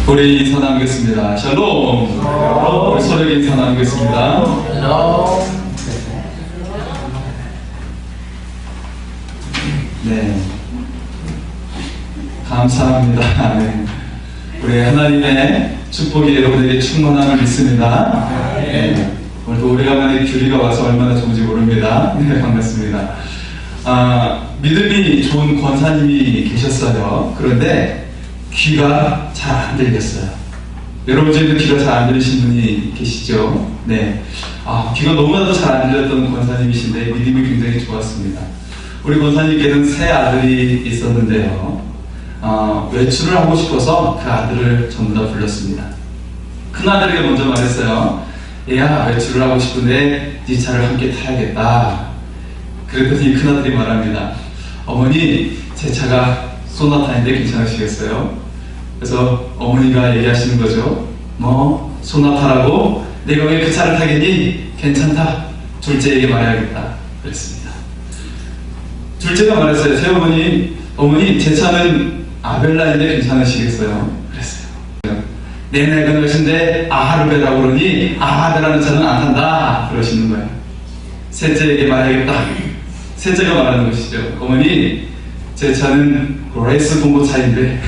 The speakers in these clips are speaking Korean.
우리 인사 나누겠습니다. 샬롬. 우리 서로에게 인사 나누겠습니다. 네, 감사합니다. 네. 우리 하나님의 축복이 여러분에게 충만함을 믿습니다. 네. 오늘도 오래간만에 규리가 와서 얼마나 좋은지 모릅니다. 네, 반갑습니다. 믿음이 좋은 권사님이 계셨어요. 그런데 귀가 잘 안 들렸어요. 여러분 중에도 귀가 잘 안 들리신 분이 계시죠? 네. 귀가 너무나도 잘 안 들렸던 권사님이신데 믿음이 굉장히 좋았습니다. 우리 권사님께는 세 아들이 있었는데요. 외출을 하고 싶어서 그 아들을 전부 다 불렀습니다. 큰 아들에게 먼저 말했어요. 얘야, 외출을 하고 싶은데 네 차를 함께 타야겠다. 그랬더니 큰 아들이 말합니다. 어머니, 제 차가 소나타인데 괜찮으시겠어요? 그래서 어머니가 얘기하시는 거죠. 뭐 소나타라고? 내가 왜 그 차를 타겠니? 괜찮다. 둘째에게 말해야겠다. 그랬습니다. 둘째가 말했어요. 제 어머니 제 차는 아벨라인데 괜찮으시겠어요? 그랬어요. 내 나이가 몇인데 아하르베라고 그러니 아하르베라는 차는 안 탄다. 그러시는 거예요. 셋째에게 말해야겠다. 셋째가 말하는 것이죠. 어머니, 제 차는 레이스 공고차인데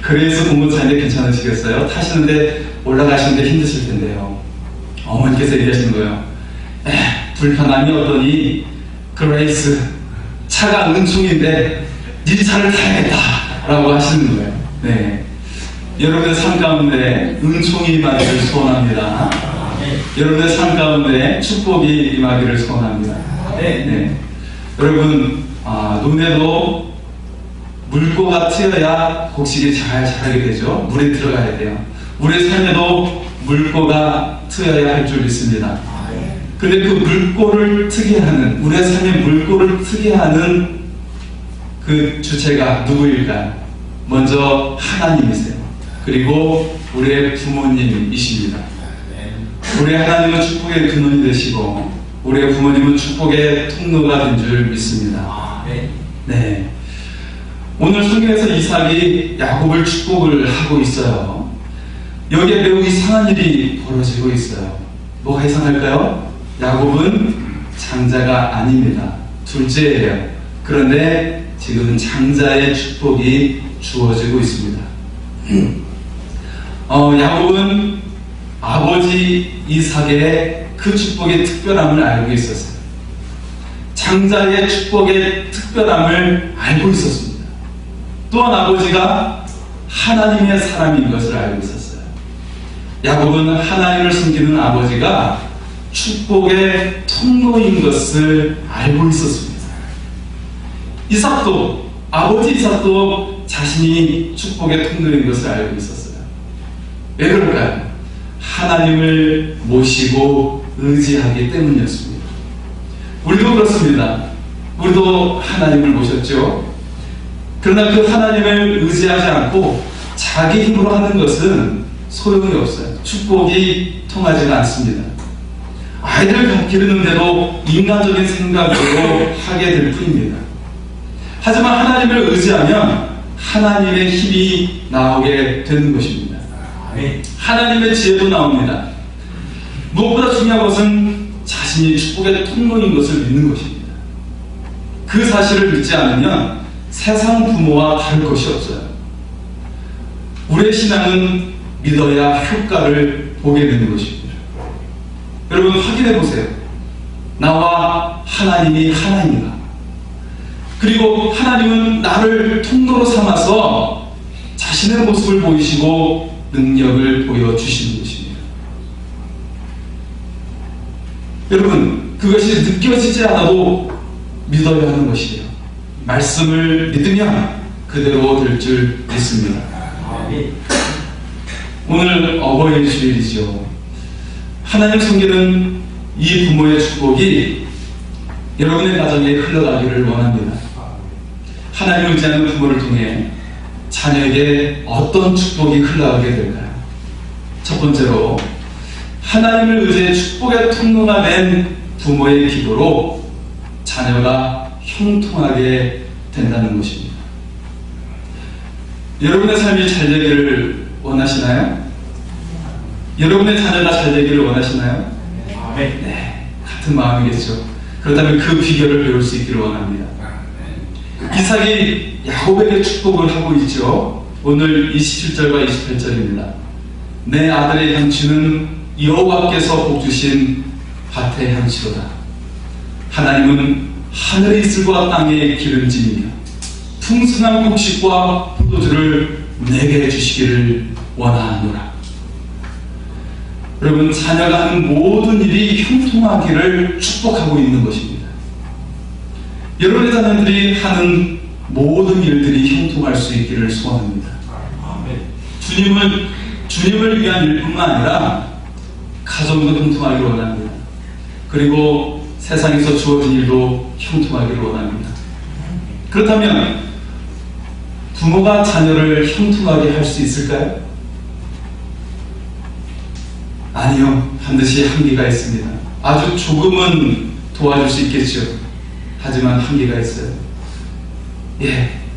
그레이스 공고차인데 괜찮으시겠어요? 타시는데 올라가시는데 힘드실 텐데요. 어머니께서 얘기하시는 거예요. 불편함이 없더니 그레이스 차가 은총인데 네 차를 타야겠다 라고 하시는 거예요. 네. 여러분의 삶 가운데 은총이 임하기를 소원합니다. 여러분의 삶 가운데 축복이 임하기를 소원합니다. 네. 여러분, 논에도 물고가 트여야 곡식이 잘 자라게 되죠. 물에 들어가야 돼요. 우리의 삶에도 물고가 트여야 할 줄 믿습니다. 근데 그 물고를 트게 하는, 우리의 삶의 물고를 트게 하는 그 주체가 누구일까요? 먼저 하나님이세요. 그리고 우리의 부모님이십니다. 우리 하나님은 축복의 근원이 되시고 우리의 부모님은 축복의 통로가 된 줄 믿습니다. 네. 오늘 성경에서 이삭이 야곱을 축복을 하고 있어요. 여기에 매우 이상한 일이 벌어지고 있어요. 뭐가 이상할까요? 야곱은 장자가 아닙니다. 둘째예요. 그런데 지금 장자의 축복이 주어지고 있습니다. 야곱은 아버지 이삭의 그 축복의 특별함을 알고 있었어요. 장자의 축복의 특별함을 알고 있었습니다. 또한 아버지가 하나님의 사람인 것을 알고 있었어요. 야곱은 하나님을 섬기는 아버지가 축복의 통로인 것을 알고 있었습니다. 아버지 이삭도 자신이 축복의 통로인 것을 알고 있었어요. 왜 그럴까요? 하나님을 모시고 의지하기 때문이었습니다. 우리도 그렇습니다. 우리도 하나님을 모셨죠. 그러나 그 하나님을 의지하지 않고 자기 힘으로 하는 것은 소용이 없어요. 축복이 통하지가 않습니다. 아이들을 기르는데도 인간적인 생각으로 하게 될 뿐입니다. 하지만 하나님을 의지하면 하나님의 힘이 나오게 되는 것입니다. 하나님의 지혜도 나옵니다. 무엇보다 중요한 것은 자신이 축복의 통로인 것을 믿는 것입니다. 그 사실을 믿지 않으면 세상 부모와 다를 것이 없어요. 우리의 신앙은 믿어야 효과를 보게 되는 것입니다. 여러분 확인해 보세요. 나와 하나님이 하나인가? 그리고 하나님은 나를 통로로 삼아서 자신의 모습을 보이시고 능력을 보여주시는 것입니다. 여러분, 그것이 느껴지지 않아도 믿어야 하는 것이에요. 말씀을 믿으면 그대로 될 줄 믿습니다. 오늘 어버이 주일이죠. 하나님 섬기는 이 부모의 축복이 여러분의 가정에 흘러가기를 원합니다. 하나님을 의지하는 부모를 통해 자녀에게 어떤 축복이 흘러가게 될까요? 첫 번째로 하나님을 의지해 축복의 통로가 된 부모의 기도로 자녀가 형통하게 된다는 것입니다. 여러분의 삶이 잘 되기를 원합니다. 원하시나요? 여러분의 자녀가 잘 되기를 원하시나요? 네. 같은 마음이겠죠. 그렇다면 그 비결을 배울 수 있기를 원합니다. 이삭이 야곱에게 축복을 하고 있죠. 오늘 27절과 28절입니다. 내 아들의 향취는 여호와께서 복 주신 밭의 향취로다. 하나님은 하늘의 이슬과 땅의 기름짐이며 풍성한 곡식과 포도주를 내게 주시기를 원하노라. 여러분, 자녀가 하는 모든 일이 형통하기를 축복하고 있는 것입니다. 여러분의 자녀들이 하는 모든 일들이 형통할 수 있기를 소원합니다. 주님을 위한 일뿐만 아니라 가정도 형통하기를 원합니다. 그리고 세상에서 주어진 일도 형통하기를 원합니다. 그렇다면 부모가 자녀를 형통하게 할 수 있을까요? 아니요. 반드시 한계가 있습니다. 아주 조금은 도와줄 수 있겠죠. 하지만 한계가 있어요.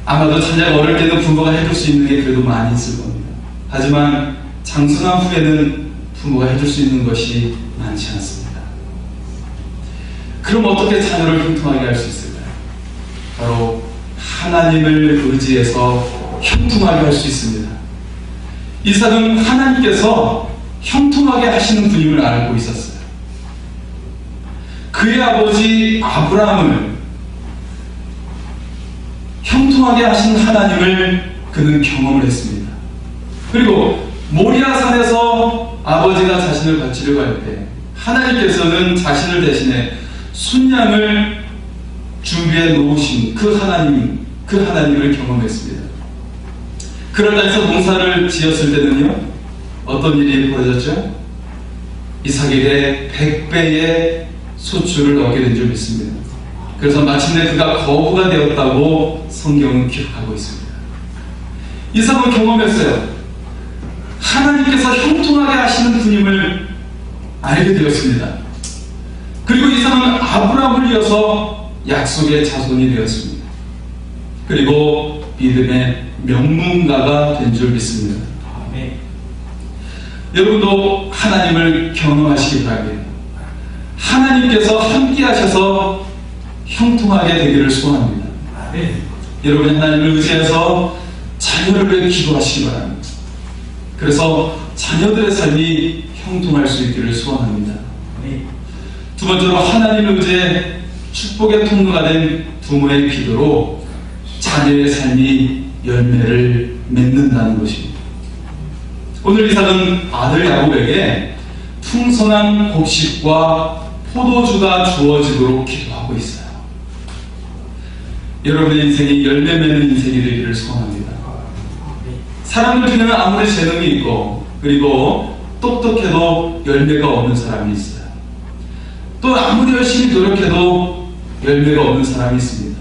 아마도 자녀가 어릴 때는 부모가 해줄 수 있는 게 그래도 많이 있을 겁니다. 하지만 장성한 후에는 부모가 해줄 수 있는 것이 많지 않습니다. 그럼 어떻게 자녀를 형통하게 할 수 있을까요? 바로 하나님을 의지해서 형통하게 할 수 있습니다. 이삭은 하나님께서 형통하게 하시는 분임을 알고 있었어요. 그의 아버지 아브라함을 형통하게 하시는 하나님을 그는 경험을 했습니다. 그리고 모리아산에서 아버지가 자신을 바치려고 할 때 하나님께서는 자신을 대신해 순양을 준비해 놓으신 그 하나님을 경험했습니다. 그럴 때에서 농사를 지었을 때는요, 어떤 일이 벌어졌죠? 이삭에게 100배의 소출을 얻게 된 줄 믿습니다. 그래서 마침내 그가 거부가 되었다고 성경은 기록하고 있습니다. 이삭은 경험했어요. 하나님께서 형통하게 하시는 분임을 알게 되었습니다. 그리고 이삭은 아브라함을 이어서 약속의 자손이 되었습니다. 그리고 믿음의 명문가가 된 줄 믿습니다. 여러분도 하나님을 경험하시기 바랍니다. 하나님께서 함께 하셔서 형통하게 되기를 소원합니다. 여러분, 하나님을 의지해서 자녀를 위해 기도하시기 바랍니다. 그래서 자녀들의 삶이 형통할 수 있기를 소원합니다. 두 번째로, 하나님을 의지해 축복의 통로가 된 부모의 기도로 자녀의 삶이 열매를 맺는다는 것입니다. 오늘 이삭은 아들 야곱에게 풍성한 곡식과 포도주가 주어지도록 기도하고 있어요. 여러분의 인생이 열매 맺는 인생이 되기를 소원합니다. 사람들 중에는 아무리 재능이 있고 그리고 똑똑해도 열매가 없는 사람이 있어요. 또 아무리 열심히 노력해도 열매가 없는 사람이 있습니다.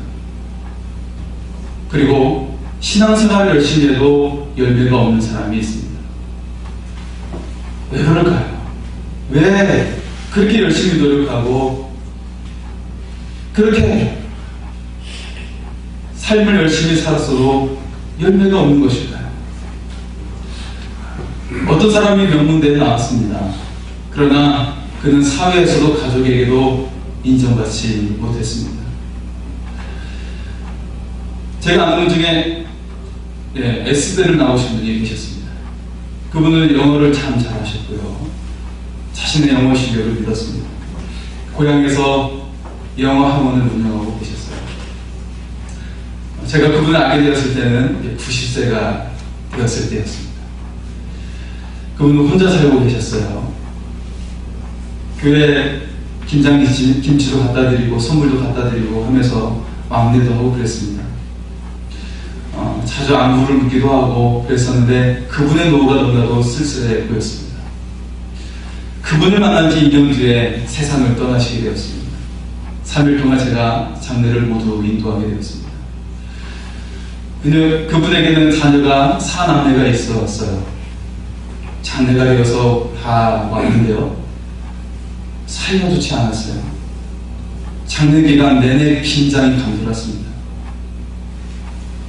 그리고 신앙생활을 열심히 해도 열매가 없는 사람이 있습니다. 왜 그럴까요? 왜 그렇게 열심히 노력하고 그렇게 삶을 열심히 살았어도 열매가 없는 것일까요? 어떤 사람이 명문대에 나왔습니다. 그러나 그는 사회에서도 가족에게도 인정받지 못했습니다. 제가 아는 분 중에 S대를 나오신 분이 계셨습니다. 그분은 영어를 참 잘하셨고요. 자신의 영어 실력을 믿었습니다. 고향에서 영어 학원을 운영하고 계셨어요. 제가 그분을 알게 되었을 때는 90세가 되었을 때였습니다. 그분은 혼자 살고 계셨어요. 교회 김치도 갖다 드리고 선물도 갖다 드리고 하면서 막내도 하고 그랬습니다. 자주 안부를 묻기도 하고 그랬었는데 그분의 노후가 너무나도 쓸쓸해 보였습니다. 그분을 만난 지 2년 뒤에 세상을 떠나시게 되었습니다. 3일 동안 제가 장례를 모두 인도하게 되었습니다. 그분에게는 자녀가 4남매가 있었어요. 장례가 되어서 다 왔는데요, 사이가 좋지 않았어요. 장례 기간 내내 긴장이 감돌았습니다.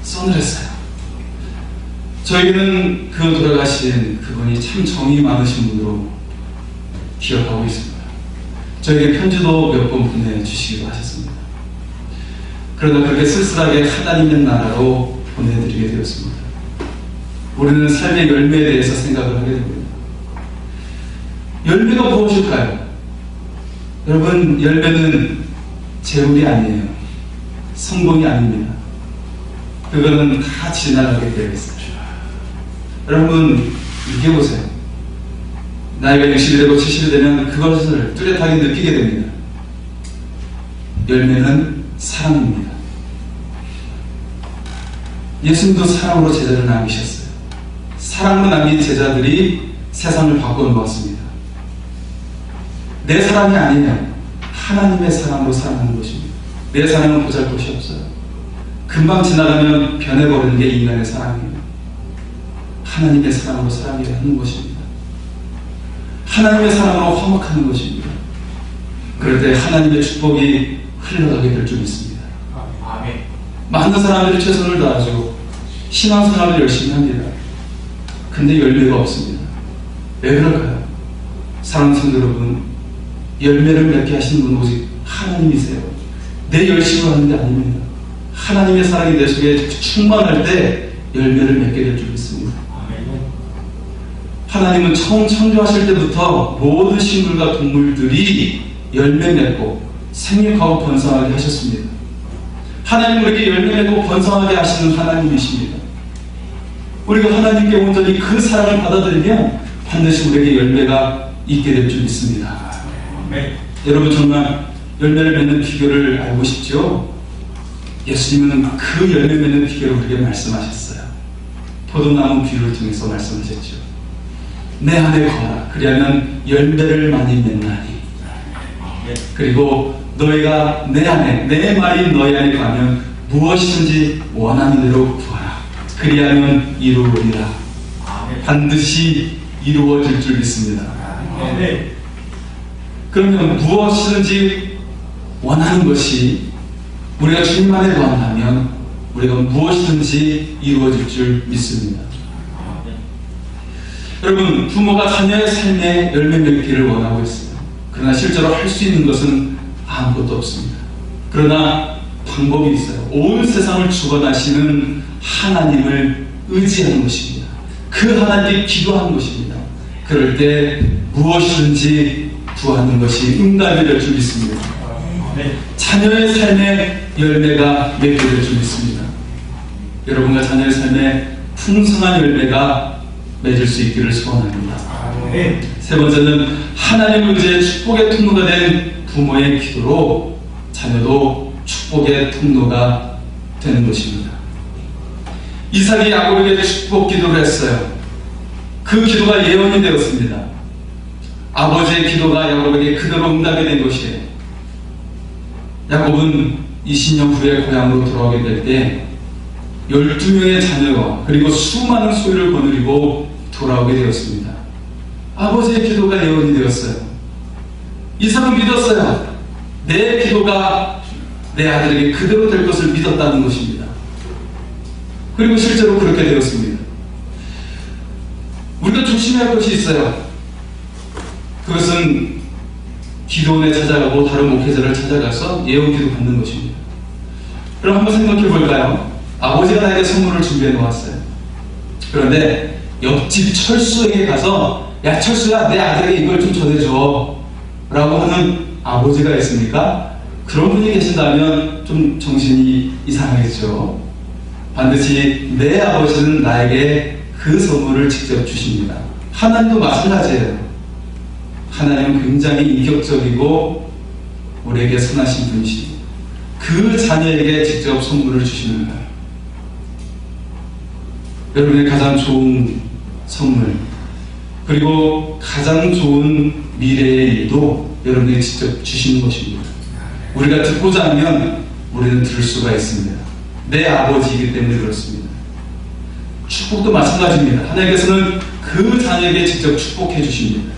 서늘했어요. 저에게는 그 돌아가신 그분이 참 정이 많으신 분으로 기억하고 있습니다. 저에게 편지도 몇 번 보내주시기도 하셨습니다. 그러다 그렇게 쓸쓸하게 하나님의 나라로 보내드리게 되었습니다. 우리는 삶의 열매에 대해서 생각을 하게 됩니다. 열매가 무엇일까요? 여러분, 열매는 재물이 아니에요. 성공이 아닙니다. 그거는 다 지나가게 되어 있어요. 여러분, 느껴보세요. 나이가 60이 되고 70이 되면 그것을 뚜렷하게 느끼게 됩니다. 열매는 사랑입니다. 예수님도 사랑으로 제자를 남기셨어요. 사랑으로 남긴 제자들이 세상을 바꿔놓았습니다. 내 사랑이 아니에요. 하나님의 사랑으로 사랑하는 것입니다. 내 사랑은 보잘것이 없어요. 금방 지나가면 변해버리는 게 인간의 사랑이에요. 하나님의 사랑으로 사랑해야 하는 것입니다. 하나님의 사랑으로 화목하는 것입니다. 그럴 때 하나님의 축복이 흘러가게 될 줄 믿습니다. 아멘. 많은 사람들이 최선을 다하죠. 신앙생활을 열심히 합니다. 근데 열매가 없습니다. 왜 그럴까요? 사랑하는 성도 여러분, 열매를 맺게 하시는 분은 오직 하나님이세요. 내 열심으로 하는 게 아닙니다. 하나님의 사랑이 내 속에 충만할 때 열매를 맺게 될 줄 믿습니다. 하나님은 처음 창조하실 때부터 모든 식물과 동물들이 열매 맺고 생육하고 번성하게 하셨습니다. 하나님은 우리에게 열매 맺고 번성하게 하시는 하나님이십니다. 우리가 하나님께 온전히 그 사랑을 받아들이면 반드시 우리에게 열매가 있게 될 줄 믿습니다. 여러분, 정말 열매를 맺는 비결을 알고 싶죠? 예수님은 그 열매 맺는 비결을 우리에게 말씀하셨어요. 포도나무 비유를 통해서 말씀하셨죠. 내 안에 거하라. 그리하면 열매를 많이 맺나니. 그리고 너희가 내 안에, 내 말이 너희 안에 가면 무엇이든지 원하는 대로 구하라. 그리하면 이루어리라. 반드시 이루어질 줄 믿습니다. 그러면 무엇이든지 원하는 것이 우리가 주님 안에 거한다면 우리가 무엇이든지 이루어질 줄 믿습니다. 여러분, 부모가 자녀의 삶에 열매 맺기를 원하고 있어요. 그러나 실제로 할 수 있는 것은 아무것도 없습니다. 그러나 방법이 있어요. 온 세상을 주관하시는 하나님을 의지하는 것입니다. 그 하나님께 기도하는 것입니다. 그럴 때 무엇이든지 구하는 것이 응답이 될 줄 믿습니다. 자녀의 삶에 열매가 맺게 될 줄 믿습니다. 여러분과 자녀의 삶에 풍성한 열매가 맺을 수 있기를 소원합니다. 세 번째는 하나님을 의지해 축복의 통로가 된 부모의 기도로 자녀도 축복의 통로가 되는 것입니다. 이삭이 야곱에게 축복 기도를 했어요. 그 기도가 예언이 되었습니다. 아버지의 기도가 야곱에게 그대로 응답이 된 것이에요. 야곱은 20년 후에 고향으로 돌아오게 될 때 12명의 자녀와 그리고 수많은 소유를 거느리고 돌아오게 되었습니다. 아버지의 기도가 예언이 되었어요. 이삭은 믿었어요. 내 기도가 내 아들에게 그대로 될 것을 믿었다는 것입니다. 그리고 실제로 그렇게 되었습니다. 우리가 조심해야 할 것이 있어요. 그것은 기도원에 찾아가고 다른 목회자를 찾아가서 예언 기도 받는 것입니다. 그럼 한번 생각해 볼까요? 아버지가 나에게 선물을 준비해 놓았어요. 그런데 옆집 철수에게 가서 야, 철수야, 내 아들에게 이걸 좀 전해줘 라고 하는 아버지가 있습니까? 그런 분이 계신다면 좀 정신이 이상하겠죠. 반드시 내 아버지는 나에게 그 선물을 직접 주십니다. 하나님도 마찬가지예요. 하나님은 굉장히 인격적이고 우리에게 선하신 분이십니다. 그 자녀에게 직접 선물을 주시는 거예요. 여러분의 가장 좋은 선물, 그리고 가장 좋은 미래의 일도 여러분에게 직접 주시는 것입니다. 우리가 듣고자 하면 우리는 들을 수가 있습니다. 내 아버지이기 때문에 그렇습니다. 축복도 마찬가지입니다. 하나님께서는 그 자녀에게 직접 축복해 주십니다.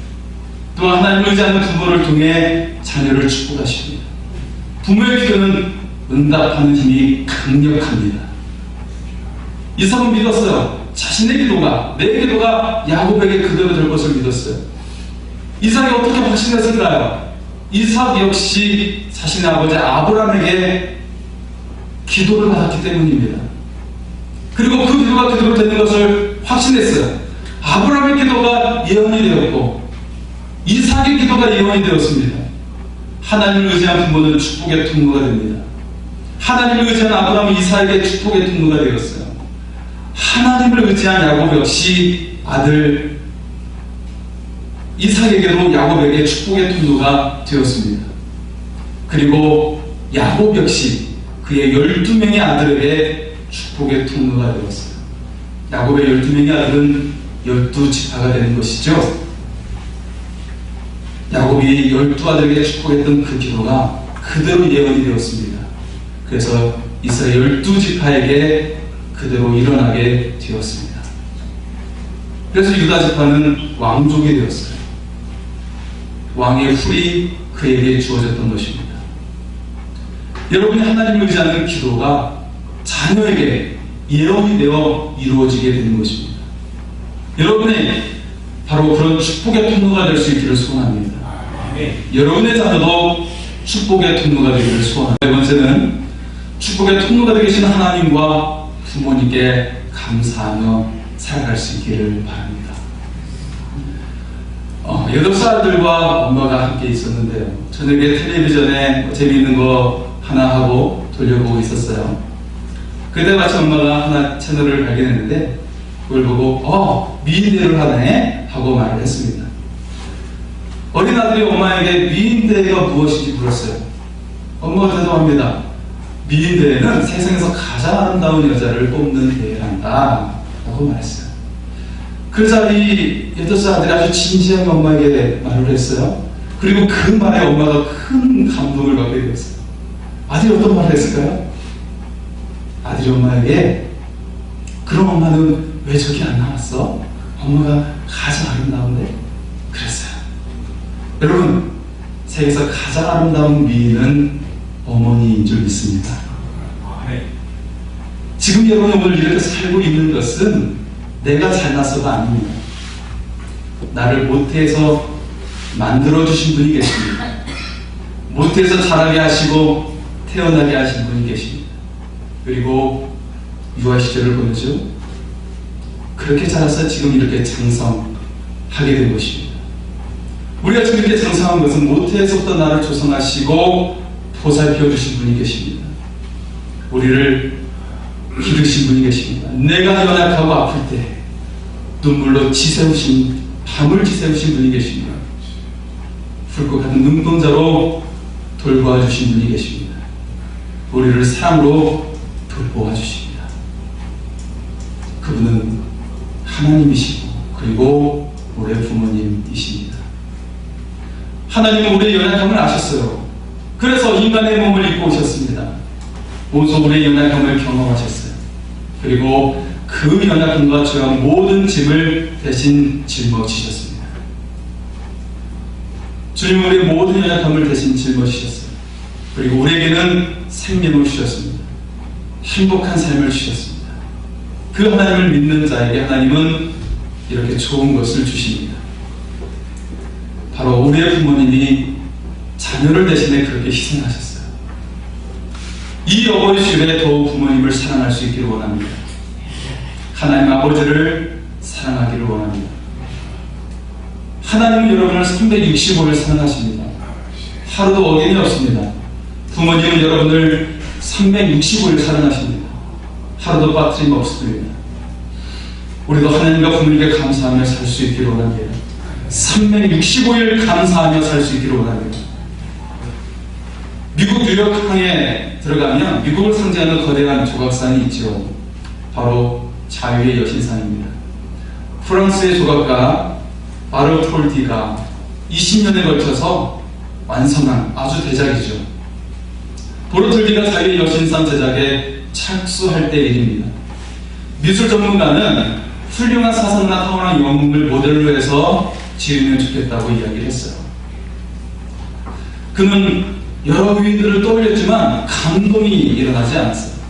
또 하나님을 의지하는 부모를 통해 자녀를 축복하십니다. 부모의 기도는 응답하는 힘이 강력합니다. 이삭은 믿었어요. 자신의 기도가, 내 기도가 야곱에게 그대로 될 것을 믿었어요. 이삭이 어떻게 확신했을까요? 이삭 역시 자신의 아버지 아브라함에게 기도를 받았기 때문입니다. 그리고 그 기도가 그대로 되는 것을 확신했어요. 아브라함의 기도가 예언이 되었고 이삭의 기도가 예언이 되었습니다. 하나님을 의지한 부모는 축복의 통로가 됩니다. 하나님을 의지한 아브라함은 이삭에게 축복의 통로가 되었어요. 하나님을 의지한 야곱 역시 아들 이삭에게도 야곱에게 축복의 통로가 되었습니다. 그리고 야곱 역시 그의 12명의 아들에게 축복의 통로가 되었어요. 야곱의 12명의 아들은 12지파가 되는 것이죠. 야곱이 12아들에게 축복했던 그 기도가 그대로 예언이 되었습니다. 그래서 이스라엘 12지파에게 그대로 일어나게 되었습니다. 그래서 유다지파는 왕족이 되었어요. 왕의 훌이 그에게 주어졌던 것입니다. 여러분이 하나님을 의지하는 기도가 자녀에게 예언이 되어 이루어지게 되는 것입니다. 여러분이 바로 그런 축복의 통로가 될 수 있기를 소원합니다. 여러분의 자녀도 축복의 통로가 되기를 소원합니다. 네 번째는 축복의 통로가 되신 하나님과 부모님께 감사하며 살아갈 수 있기를 바랍니다. 8살들과 엄마가 함께 있었는데요. 저녁에 텔레비전에 재미있는 거 하나 하고 돌려보고 있었어요. 그때 마침 엄마가 하나 채널을 발견했는데 그걸 보고 미인대를 하네 하고 말을 했습니다. 어린 아들이 엄마에게 미인대가 무엇인지 물었어요. 엄마가 대답합니다. 미인대회는 세상에서 가장 아름다운 여자를 뽑는 대회란다 라고 말했어요. 그래서 이 8살 아들이 아주 진지하게 엄마에게 말을 했어요. 그리고 그 말에 엄마가 큰 감동을 받게 되었어요. 아들이 어떤 말을 했을까요? 아들이 엄마에게 그럼 엄마는 왜 저기 안 나왔어? 엄마가 가장 아름다운데? 그랬어요. 여러분, 세계에서 가장 아름다운 미인은 어머니인 줄 믿습니다. 지금 여러분이 오늘 이렇게 살고 있는 것은 내가 잘나서가 아닙니다. 나를 모태에서 만들어주신 분이 계십니다. 모태에서 자라게 하시고 태어나게 하신 분이 계십니다. 그리고 유아 시절을 보내죠. 그렇게 자라서 지금 이렇게 장성하게 된 것입니다. 우리가 지금 이렇게 장성한 것은 모태에서부터 나를 조성하시고 보살펴 주신 분이 계십니다. 우리를 기르신 분이 계십니다. 내가 연약하고 아플 때 눈물로 지새우신, 밤을 지새우신 분이 계십니다. 붉고 같은 눈동자로 돌보아 주신 분이 계십니다. 우리를 사랑으로 돌보아 주십니다. 그분은 하나님이시고 그리고 우리의 부모님이십니다. 하나님은 우리의 연약함을 아셨어요. 그래서 인간의 몸을 입고 오셨습니다. 모두 우리의 연약함을 경험하셨어요. 그리고 그 연약함과 죄와 모든 짐을 대신 짊어지셨습니다. 주님은 우리의 모든 연약함을 대신 짊어지셨어요. 그리고 우리에게는 생명을 주셨습니다. 행복한 삶을 주셨습니다. 그 하나님을 믿는 자에게 하나님은 이렇게 좋은 것을 주십니다. 바로 우리의 부모님이 자녀를 대신해 그렇게 희생하셨어요. 이 어버이 주일에 더욱 부모님을 사랑할 수 있기를 원합니다. 하나님 아버지를 사랑하기를 원합니다. 하나님은 여러분을 365일 사랑하십니다. 하루도 어김이 없습니다. 부모님은 여러분을 365일 사랑하십니다. 하루도 빠뜨림 없습니다. 우리도 하나님과 부모님께 감사하며 살 수 있기를 원합니다. 365일 감사하며 살 수 있기를 원합니다. 미국 뉴욕항에 들어가면 미국을 상징하는 거대한 조각산이 있죠. 바로 자유의 여신상입니다. 프랑스의 조각가 바르톨디가 20년에 걸쳐서 완성한 아주 대작이죠. 바르톨디가 자유의 여신상 제작에 착수할 때 일입니다. 미술 전문가는 훌륭한 사상과 타고난 영웅을 모델로 해서 지으면 좋겠다고 이야기를 했어요. 그는 여러 위인들을 떠올렸지만 감동이 일어나지 않았어요.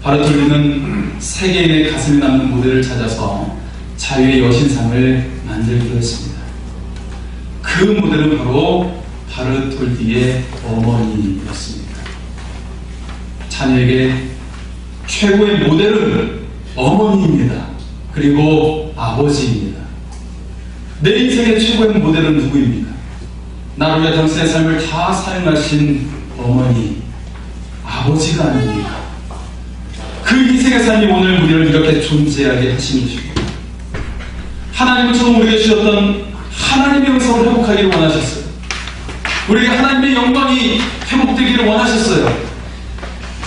바르톨디는 세계인의 가슴에 남는 모델을 찾아서 자유의 여신상을 만들기로 했습니다. 그 모델은 바로 바르톨디의 어머니였습니다. 자녀에게 최고의 모델은 어머니입니다. 그리고 아버지입니다. 내 인생의 최고의 모델은 누구입니까? 나를 위해 당신의 삶을 다 사용하신 어머니, 아버지가 아닙니까? 그 인생의 삶이 오늘 우리를 이렇게 존재하게 하신 것입니다. 하나님은 처음 우리에게 주셨던 하나님의 영성을 회복하기를 원하셨어요. 우리에게 하나님의 영광이 회복되기를 원하셨어요.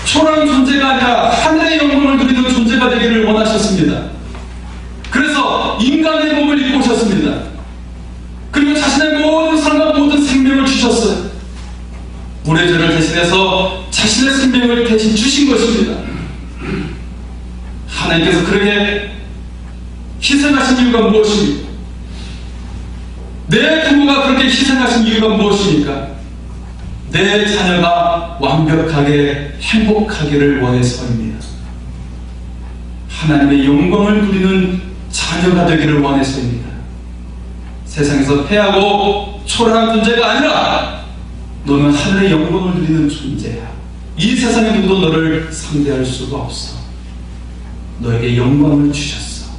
초라한 존재가 아니라 하늘의 영광을 누리는 존재가 되기를 원하셨습니다. 그래서 인간의 몸을 입고 오셨습니다. 그리고 자신의 모든 삶과 모든 생명을 주셨어요. 우리의 죄를 대신해서 자신의 생명을 대신 주신 것입니다. 하나님께서 그렇게 희생하신 이유가 무엇입니까? 내 부모가 그렇게 희생하신 이유가 무엇입니까? 내 자녀가 완벽하게 행복하기를 원해서입니다. 하나님의 영광을 누리는 자녀가 되기를 원해서입니다. 세상에서 패하고 초라한 존재가 아니라 너는 하늘의 영광을 누리는 존재야. 이 세상의 누구도 너를 상대할 수가 없어. 너에게 영광을 주셨어.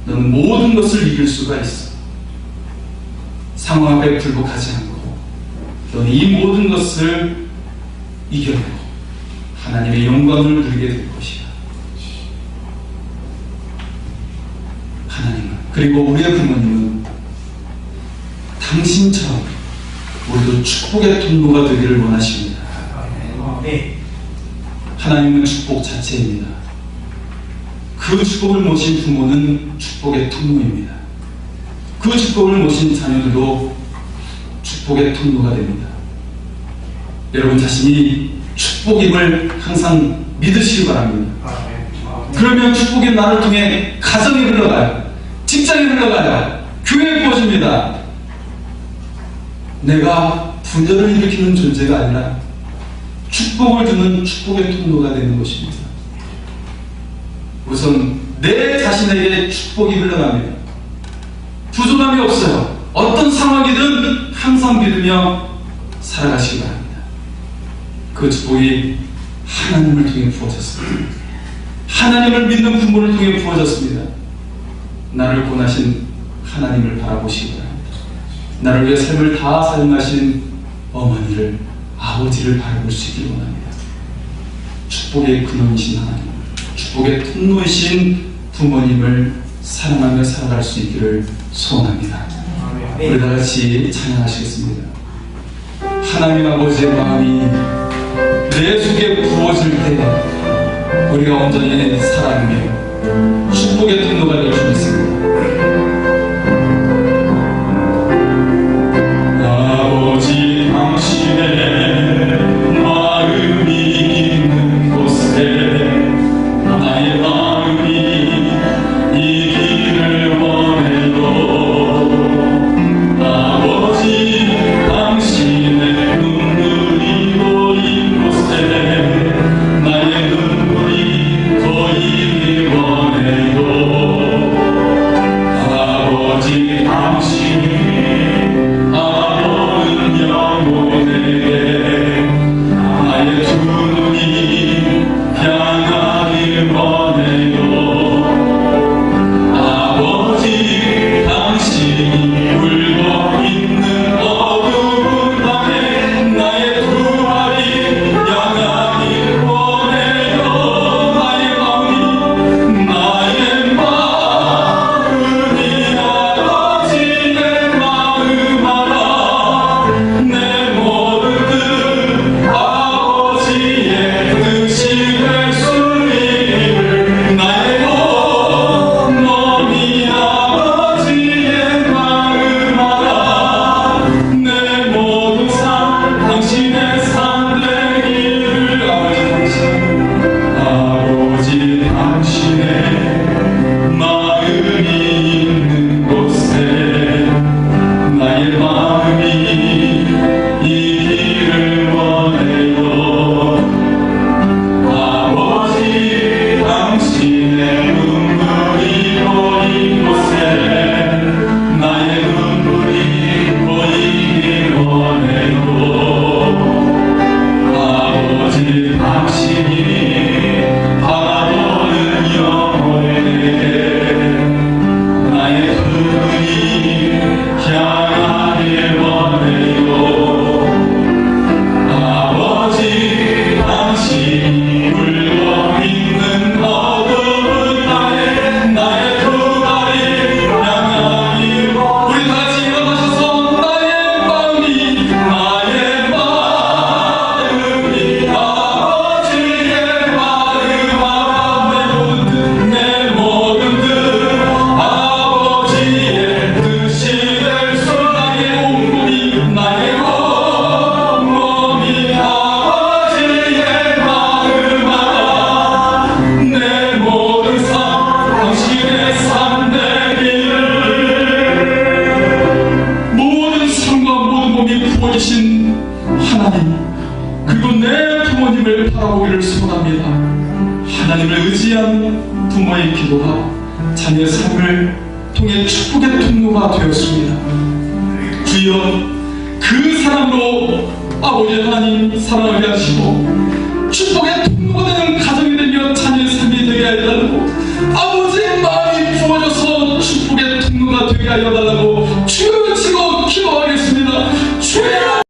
너는 모든 것을 이길 수가 있어. 상황 앞에 굴복하지 않고 너는 이 모든 것을 이겨내고 하나님의 영광을 누리게 될 것이야. 하나님은, 그리고 우리의 부모님은 당신처럼 우리도 축복의 통로가 되기를 원하십니다. 하나님은 축복 자체입니다. 그 축복을 모신 부모는 축복의 통로입니다. 그 축복을 모신 자녀들도 축복의 통로가 됩니다. 여러분 자신이 축복임을 항상 믿으시기 바랍니다. 그러면 축복이 나를 통해 가정에 흘러가요. 직장에 흘러가요. 교회에 부어집니다. 내가 분열을 일으키는 존재가 아니라 축복을 주는 축복의 통로가 되는 것입니다. 우선 내 자신에게 축복이 흘러갑니다. 부족함이 없어요. 어떤 상황이든 항상 믿으며 살아가시기 바랍니다. 그 축복이 하나님을 통해 부어졌습니다. 하나님을 믿는 부모를 통해 부어졌습니다. 나를 권하신 하나님을 바라보시기 바랍니다. 나를 위해 삶을 다 사용하신 어머니를, 아버지를 바라보시길 원합니다. 축복의 근원이신 하나님, 축복의 통로이신 부모님을 사랑하며 살아갈 수 있기를 소원합니다. 우리 다 같이 찬양하시겠습니다. 하나님 아버지의 마음이 내 속에 부어질 때 우리가 온전히 살아가며 축복의 통로가 될 수 있습니다. 아버지 당신의 마음이 있는 곳에 나의 마음이 이기를 원해요. 아버지 당신의 눈물이 고인 곳에 나의 눈물이 고이길 원해요. 향하길 원해요. 아버지 당신이 울고 있는 어둠은 나의 두 다리 향하길 우리 다같이 일어나셔서 나의 마음이 아버지의 마음 내 모든 뜻 아버지의 뜻이 될 수 나의 온몸이 나의 온몸이 아버지의 마음아 내 모든 삶 당신의 삶 되기를 모든 삶과 모든 몸이 부어지신 하나님 그리고 내 부모님을 바라보기를 소원합니다. 하나님을 의지한 부모의 기도가 자녀의 삶을 통해 축복의 통로가 되었습니다. 주여 그 사랑으로 아버지 하나님 사랑하게 하시고 축복의 통로가 되는 가정이 되며 자녀의 삶이 되게 하여 달라고 아버지의 마음이 부어져서 축복의 통로가 되게 하여 달라고